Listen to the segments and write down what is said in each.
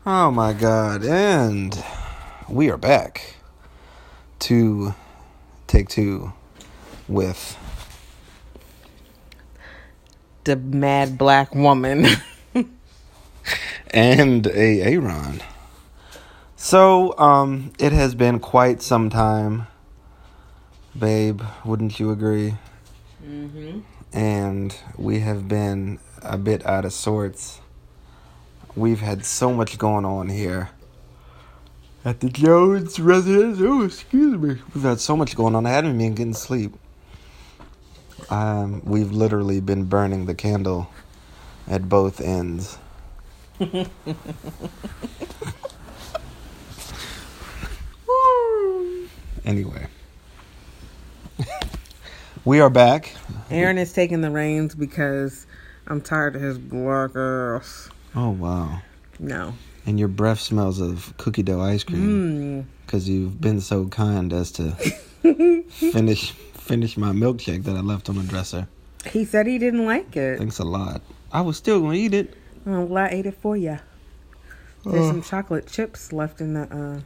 Oh my God, and we are back to take two with the mad black woman. and a Aaron. So, it has been quite some time, babe, wouldn't you agree? Mm-hmm. And we have been a bit out of sorts. We've had so much going on here at the Jones residence. Oh, excuse me. We've had so much going on. I haven't been getting sleep. We've literally been burning the candle at both ends. Anyway. We are back. Aaron is taking the reins because I'm tired of his black ass. Oh, wow. No. And your breath smells of cookie dough ice cream. Because you've been so kind as to finish my milkshake that I left on the dresser. He said he didn't like it. Thanks a lot. I was still going to eat it. I'm glad I ate it for you. There's some chocolate chips left in the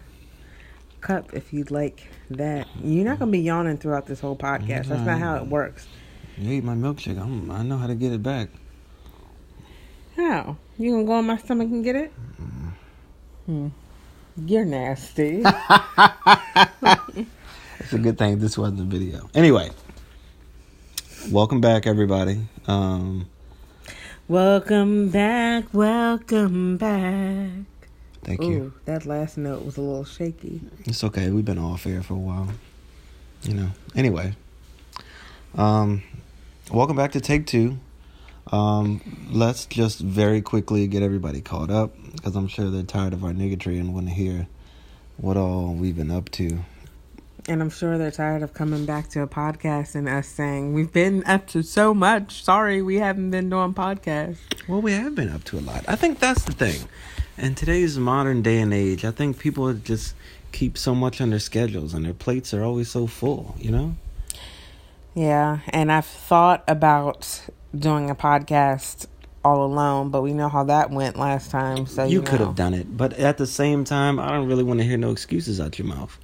cup if you'd like that. You're not going to be yawning throughout this whole podcast. That's not how it works. You ate my milkshake. I know how to get it back. How? You gonna go in my stomach and get it? You're nasty. It's a good thing this wasn't a video. Anyway, welcome back, everybody. Welcome back. Thank you. That last note was a little shaky. It's okay. We've been off air for a while. Anyway, welcome back to Take Two. Let's just very quickly get everybody caught up because I'm sure they're tired of our niggatry and want to hear what all we've been up to. And I'm sure they're tired of coming back to a podcast and us saying, we've been up to so much. Sorry, we haven't been doing podcasts. Well, we have been up to a lot. I think that's the thing. In today's modern day and age, I think people just keep so much on their schedules and their plates are always so full, Yeah, and I've thought about doing a podcast all alone, but we know how that went last time. So you could have done it, but at the same time, I don't really want to hear no excuses out your mouth.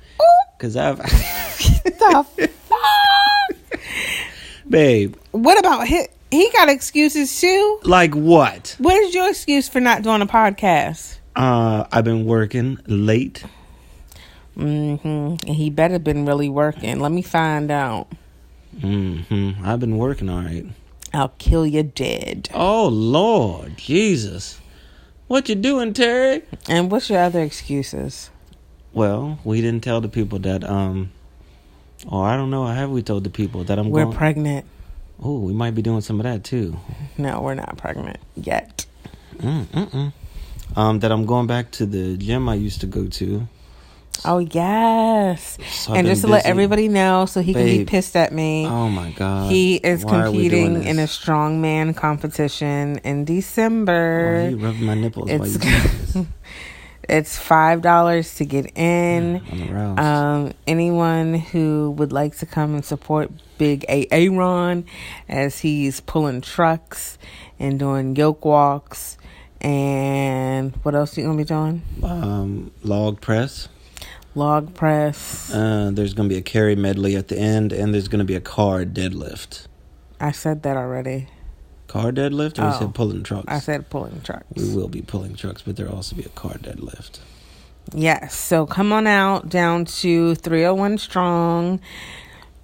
Because I've... the fuck? Babe. What about him? He got excuses too? Like what? What is your excuse for not doing a podcast? I've been working late. And he better been really working. Let me find out. I've been working all right. I'll kill you dead. Oh, Lord. Jesus. What you doing, Terry? And what's your other excuses? Well, we didn't tell the people that, I don't know. Have we told the people that We're pregnant. Oh, we might be doing some of that, too. No, we're not pregnant yet. That I'm going back to the gym I used to go to. Oh, yes. So and just to let everybody know so he can be pissed at me. Oh, my God. He is competing in a strongman competition in December. Oh, you rubbed my nipples while you said this. It's $5 to get in. I'm aroused. Anyone who would like to come and support Big Aaron as he's pulling trucks and doing yoke walks. And what else are you going to be doing? Log press. There's going to be a carry medley at the end, and there's going to be a car deadlift. I said that already. Car deadlift? Or you said pulling trucks? I said pulling trucks. We will be pulling trucks, but there'll also be a car deadlift. Yes. So come on out down to 301 Strong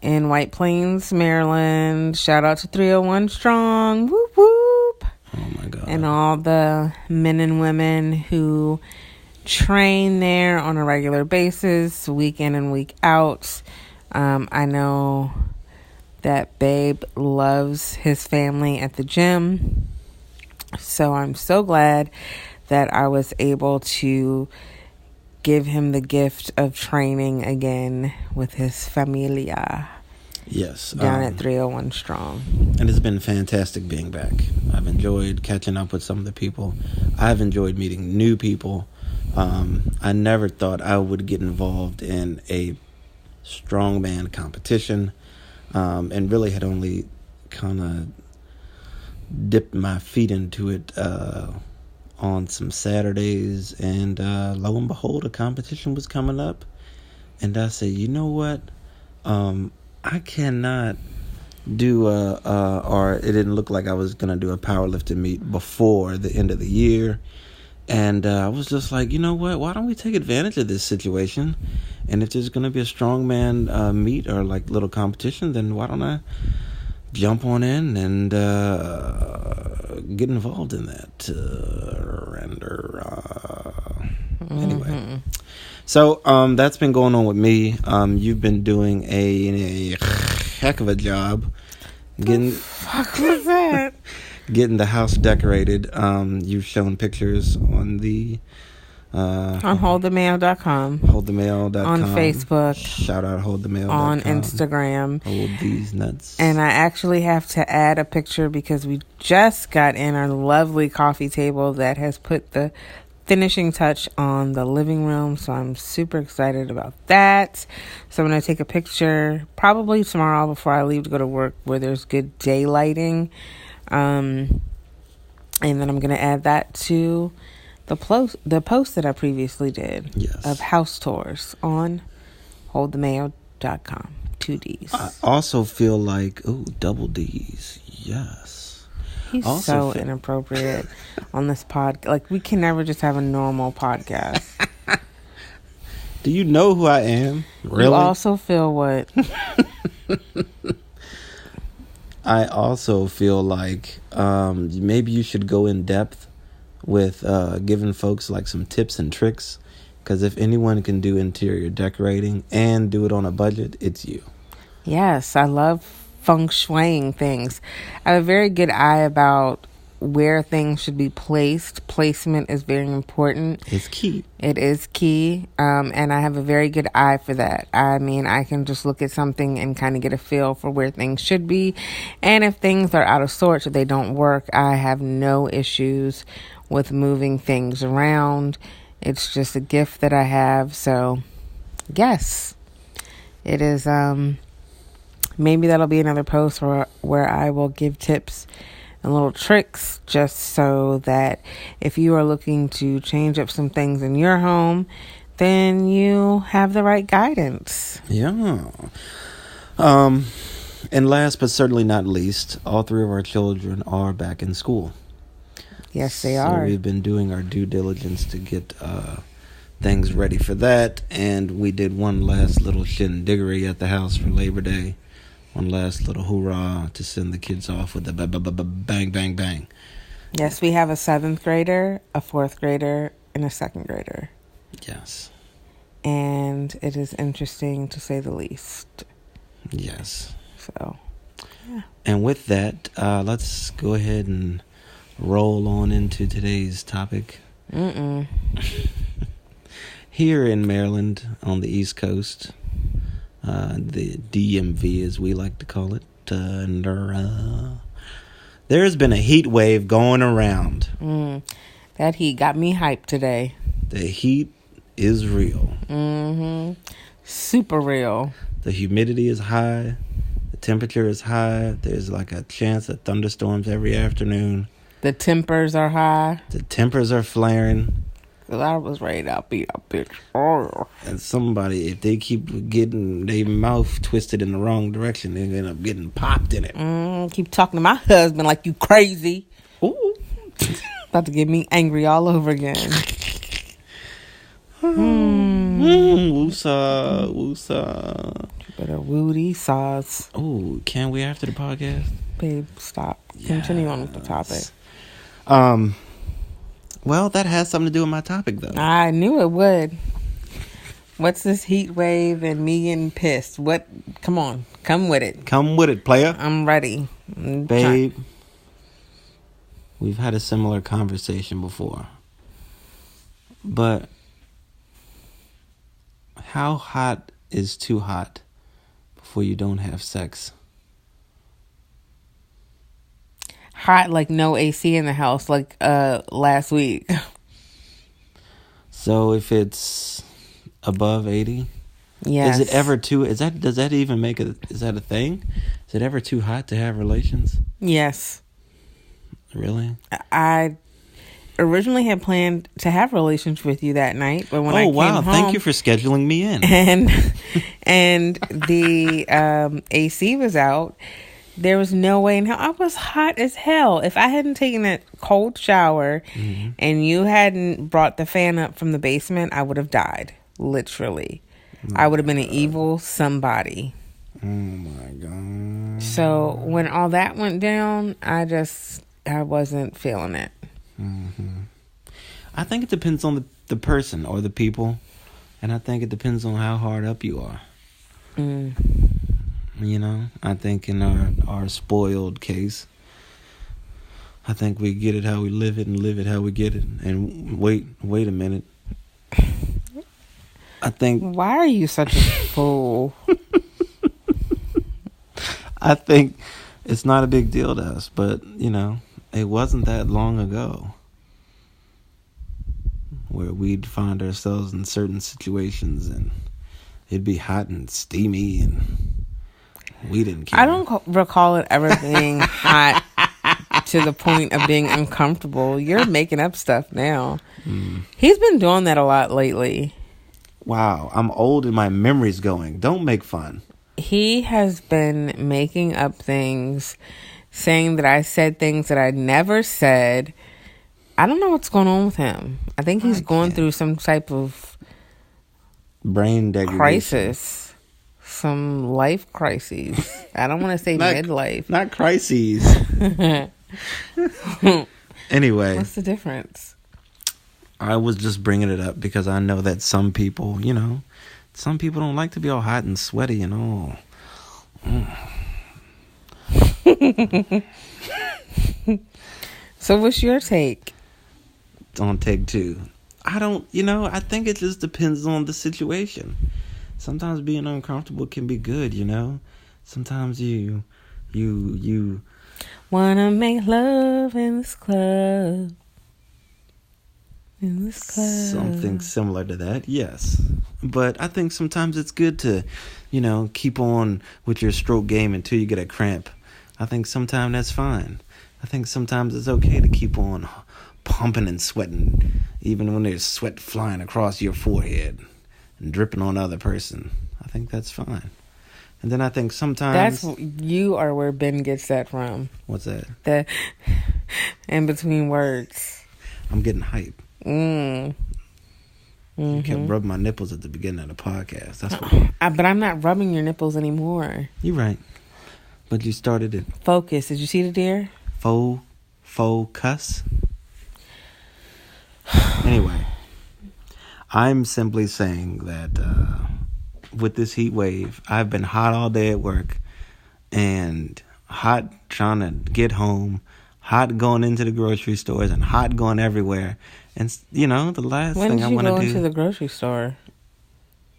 in White Plains, Maryland. Shout out to 301 Strong. Whoop, whoop. Oh, my God. And all the men and women who train there on a regular basis, week in and week out. I know that Babe loves his family at the gym. So I'm so glad that I was able to give him the gift of training again with his familia. Yes. Down at 301 Strong. And it's been fantastic being back. I've enjoyed catching up with some of the people. I've enjoyed meeting new people. I never thought I would get involved in a strongman competition. And really had only kind of dipped my feet into it on some Saturdays, and lo and behold, a competition was coming up, and I said, you know what, I cannot do or it didn't look like I was gonna do a powerlifting meet before the end of the year, and I was just like, you know what, why don't we take advantage of this situation, and if there's gonna be a strongman meet or like little competition, then why don't I jump on in and get involved in that. Anyway, so that's been going on with me. You've been doing a heck of a job getting. Fuck was that? Getting the house decorated. You've shown pictures on the on holdthemail.com, holdthemail.com, on Facebook, shout out holdthemail.com, on Instagram, hold these nuts. And I actually have to add a picture because we just got in our lovely coffee table that has put the finishing touch on the living room, so I'm super excited about that. So I'm going to take a picture probably tomorrow before I leave to go to work where there's good daylighting, and then I'm going to add that to the post that I previously did, yes, of house tours on holdthemail.com. 2 D's. I also feel like, double D's. Yes. He's also so inappropriate on this pod. Like, we can never just have a normal podcast. Do you know who I am? Really? You also feel what? I also feel like maybe you should go in depth with giving folks like some tips and tricks, because if anyone can do interior decorating and do it on a budget, it's you. Yes, I love feng shuiing things. I have a very good eye about where things should be placed. Placement is very important. It's key. It is key. And I have a very good eye for that. I mean, I can just look at something and kind of get a feel for where things should be. And if things are out of sorts or they don't work, I have no issues with moving things around. It's just a gift that I have. So, yes, it is. Maybe that'll be another post where I will give tips and little tricks, just so that if you are looking to change up some things in your home, then you have the right guidance. Yeah. And last but certainly not least, all three of our children are back in school. Yes, they are. So we've been doing our due diligence to get things ready for that, and we did one last little shindiggery at the house for Labor Day. One last little hoorah to send the kids off with the bang, bang, bang. Yes, we have a 7th grader, a 4th grader, and a 2nd grader. Yes. And it is interesting to say the least. Yes. So, yeah. And with that, let's go ahead and roll on into today's topic. Here in Maryland, on the East Coast, the DMV, as we like to call it, there has been a heat wave going around. That heat got me hyped today. The heat is real. Super real. The humidity is high. The temperature is high. There's like a chance of thunderstorms every afternoon. The tempers are high. The tempers are flaring. I was ready to beat a bitch. Oh. And somebody, if they keep getting their mouth twisted in the wrong direction, they end up getting popped in it. Keep talking to my husband like you crazy. Ooh. About to get me angry all over again. Woosah, woosah. Better woo these saws. Oh, can we after the podcast? Babe, stop. Yes. Continue on with the topic. Well, that has something to do with my topic, though. I knew it would. What's this heat wave and me getting pissed? What? Come on. Come with it. Come with it, player. I'm ready. Babe, we've had a similar conversation before. But how hot is too hot before you don't have sex? Hot like no AC in the house, like last week. So if it's above 80, yes. Is it ever too? Does that even make it? Is that a thing? Is it ever too hot to have relations? Yes. Really? originally had planned to have a relationship with you that night, but when I came home, thank you for scheduling me in. And the AC was out. There was no way in hell. I was hot as hell. If I hadn't taken that cold shower and you hadn't brought the fan up from the basement, I would have died. Literally. I would have been an evil somebody. Oh my God. So when all that went down, I wasn't feeling it. I think it depends on the person or the people. And I think it depends on how hard up you are. You know, I think in our spoiled case, I think we get it how we live it and live it how we get it. And wait a minute. I think... Why are you such a fool? I think it's not a big deal to us, but, you know, it wasn't that long ago where we'd find ourselves in certain situations and it'd be hot and steamy and we didn't care. I don't recall it ever being hot to the point of being uncomfortable. You're making up stuff now. He's been doing that a lot lately. Wow, I'm old and my memory's going. Don't make fun. He has been making up things, saying that I said things that I never said. I don't know what's going on with him. I think he's going through some type of brain degradation. Crisis. Some life crises. I don't want to say midlife. Not crises. Anyway. What's the difference? I was just bringing it up because I know that some people, you know, some people don't like to be all hot and sweaty and all. So what's your take? On take two. I think it just depends on the situation. Sometimes being uncomfortable can be good, you know. Sometimes you wanna make love in this club. Something similar to that, yes. But I think sometimes it's good to, you know, keep on with your stroke game until you get a cramp. I think sometimes that's fine. I think sometimes it's okay to keep on pumping and sweating, even when there's sweat flying across your forehead and dripping on the other person. I think that's fine. And then I think sometimes... You are where Ben gets that from. What's that? The in between words. I'm getting hype. You kept rubbing my nipples at the beginning of the podcast. That's what. But I'm not rubbing your nipples anymore. You're right. But you started it. Focus. Did you see the deer? Focus. Anyway, I'm simply saying that with this heat wave, I've been hot all day at work and hot trying to get home, hot going into the grocery stores, and hot going everywhere. And, you know, the last thing I want to do... When did you go into the grocery store?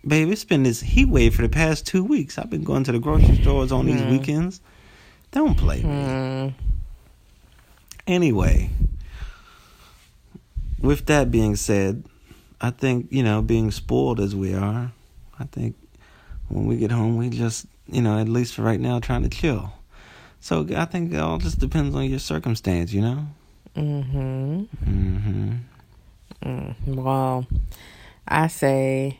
Babe, it's been this heat wave for the past 2 weeks. I've been going to the grocery stores on these weekends. Don't play me. Anyway, with that being said, I think, you know, being spoiled as we are, I think when we get home, we just, you know, at least for right now, trying to chill. So I think it all just depends on your circumstance, you know? Well, I say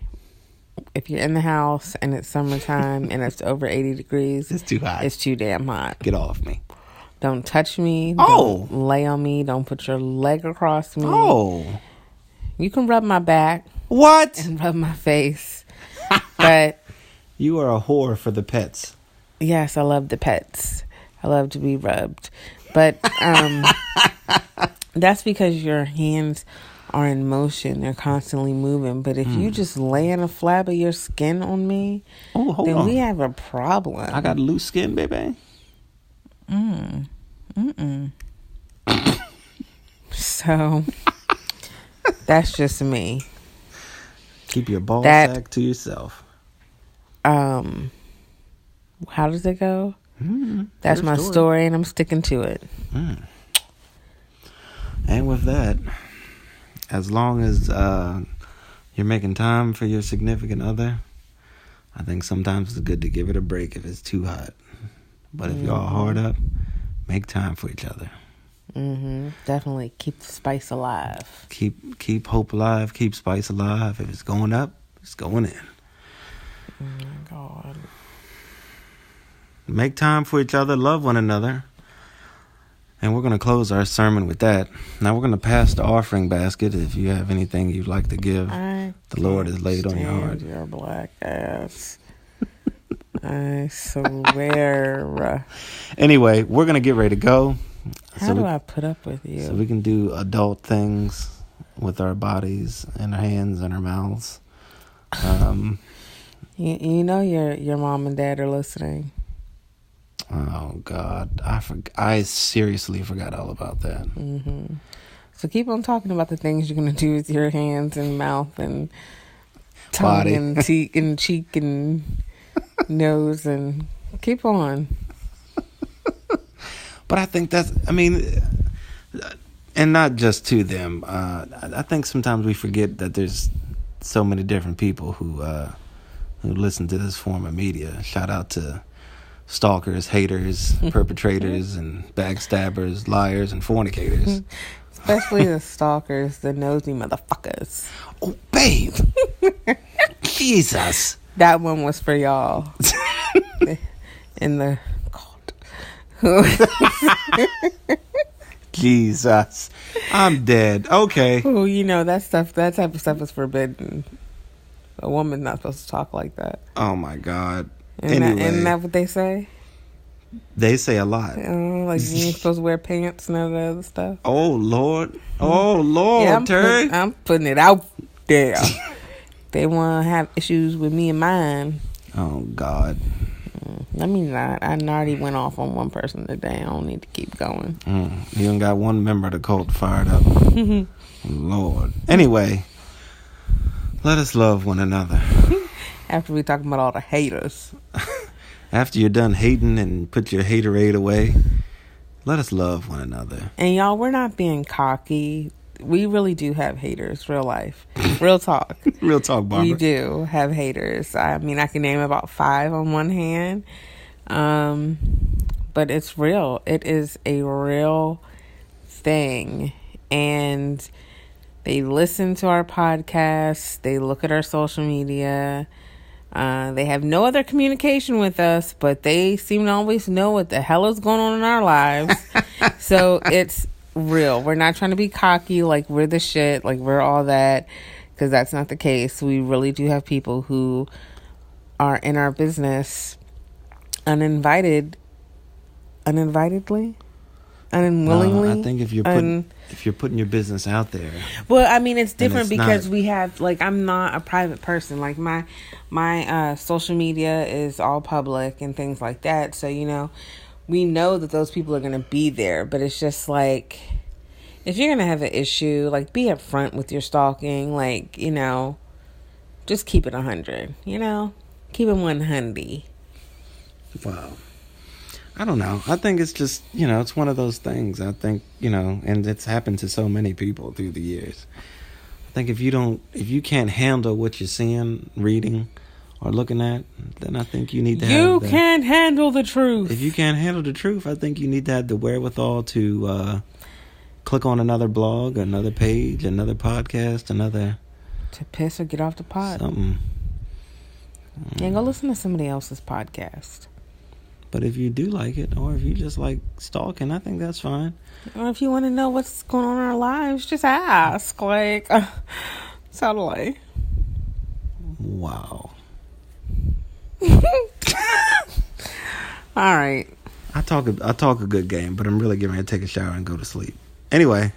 if you're in the house and it's summertime and it's over 80 degrees, it's too hot. It's too damn hot. Get off me. Don't touch me. Oh. Don't lay on me. Don't put your leg across me. Oh. You can rub my back. What? And rub my face. But you are a whore for the pets. Yes, I love the pets. I love to be rubbed. But that's because your hands are in motion. They're constantly moving. But if you just lay in a flab of your skin on me, then we have a problem. I got loose skin, baby. So that's just me. Keep your ball sack to yourself. How does it go? That's my story, and I'm sticking to it. And with that, as long as you're making time for your significant other, I think sometimes it's good to give it a break if it's too hot. But if y'all hard up, make time for each other. Definitely keep the spice alive. Keep hope alive. Keep spice alive. If it's going up, it's going in. Oh my God. Make time for each other. Love one another. And we're going to close our sermon with that. Now we're going to pass the offering basket. If you have anything you'd like to give, the Lord has laid on your heart. Your black ass. I swear. Anyway, we're going to get ready to go. How do I put up with you? So we can do adult things with our bodies and our hands and our mouths. You know your mom and dad are listening. Oh God, I seriously forgot all about that. So keep on talking about the things you're gonna do with your hands and mouth and tongue body and cheek and nose, and keep on. But I think and not just to them. I think sometimes we forget that there's so many different people who listen to this form of media. Shout out to stalkers, haters, perpetrators, and backstabbers, liars, and fornicators. Especially the stalkers, the nosy motherfuckers. Oh, babe. Jesus. That one was for y'all. In the Jesus. I'm dead. Okay. Oh, that type of stuff is forbidden. A woman's not supposed to talk like that. Oh my God. Isn't that what they say? They say a lot. Like you ain't supposed to wear pants and all that other stuff. Oh Lord. Oh Lord, yeah, Terry. I'm putting it out there. They want to have issues with me and mine. Oh God. Let me not. I already went off on one person today. I don't need to keep going. You done got one member of the cult fired up. Lord. Anyway, let us love one another. After we talking about all the haters. After you're done hating and put your haterade away, let us love one another. And y'all, we're not being cocky. We really do have haters, real life. Real talk. Real talk, Barbara. We do have haters. I mean, I can name about 5 on one hand. But it's real. It is a real thing. And they listen to our podcasts. They look at our social media. They have no other communication with us, but they seem to always know what the hell is going on in our lives. So it's real. We're not trying to be cocky like we're the shit, like we're all that, because that's not the case. We really do have people who are in our business unwillingly. No, I think if you're putting your business out there. Well, I mean, it's different because we have, like, I'm not a private person. Like, my social media is all public and things like that. So, we know that those people are going to be there. But it's just like, if you're going to have an issue, like, be upfront with your stalking. Like, just keep it 100. Keep it 100. Wow. I don't know. I think it's just, it's one of those things. I think, and it's happened to so many people through the years. I think if you can't handle what you're seeing, reading, or looking at, then I think you need to You can't handle the truth. If you can't handle the truth, I think you need to have the wherewithal to click on another blog, another page, another podcast, to piss or get off the pod. Something. Yeah, go listen to somebody else's podcast. But if you do like it, or if you just like stalking, I think that's fine. Or if you want to know what's going on in our lives, just ask. Like, totally. Wow. All right. I talk a good game, but I'm really getting ready to take a shower and go to sleep. Anyway,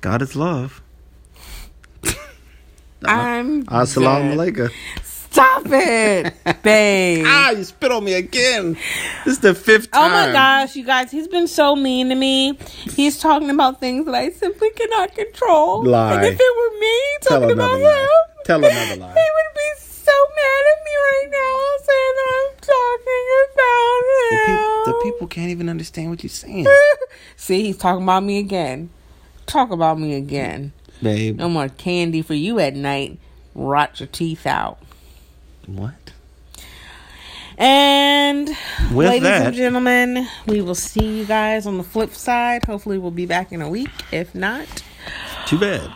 God is love. Assalamu alaikum. Stop it, babe. You spit on me again. This is the 5th time. Oh my gosh, you guys, he's been so mean to me. He's talking about things that I simply cannot control. Lie. And if it were me talking about him, tell another lie. He would be so mad at me right now saying that I'm talking about him. The people can't even understand what you're saying. See, he's talking about me again. Talk about me again. Babe. No more candy for you at night. Rot your teeth out. What? And with ladies that, and gentlemen, we will see you guys on the flip side. Hopefully we'll be back in a week. If not, too bad.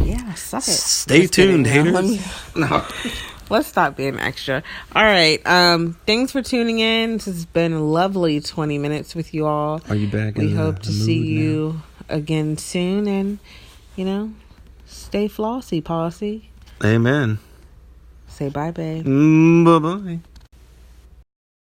Yeah, suck it. Stay tuned, haters. Let's stop being extra. All right. Thanks for tuning in. This has been a lovely 20 minutes with you all. Are you back? We hope to see you again soon. And, stay flossy, posse. Amen. Say bye, babe. Bye-bye.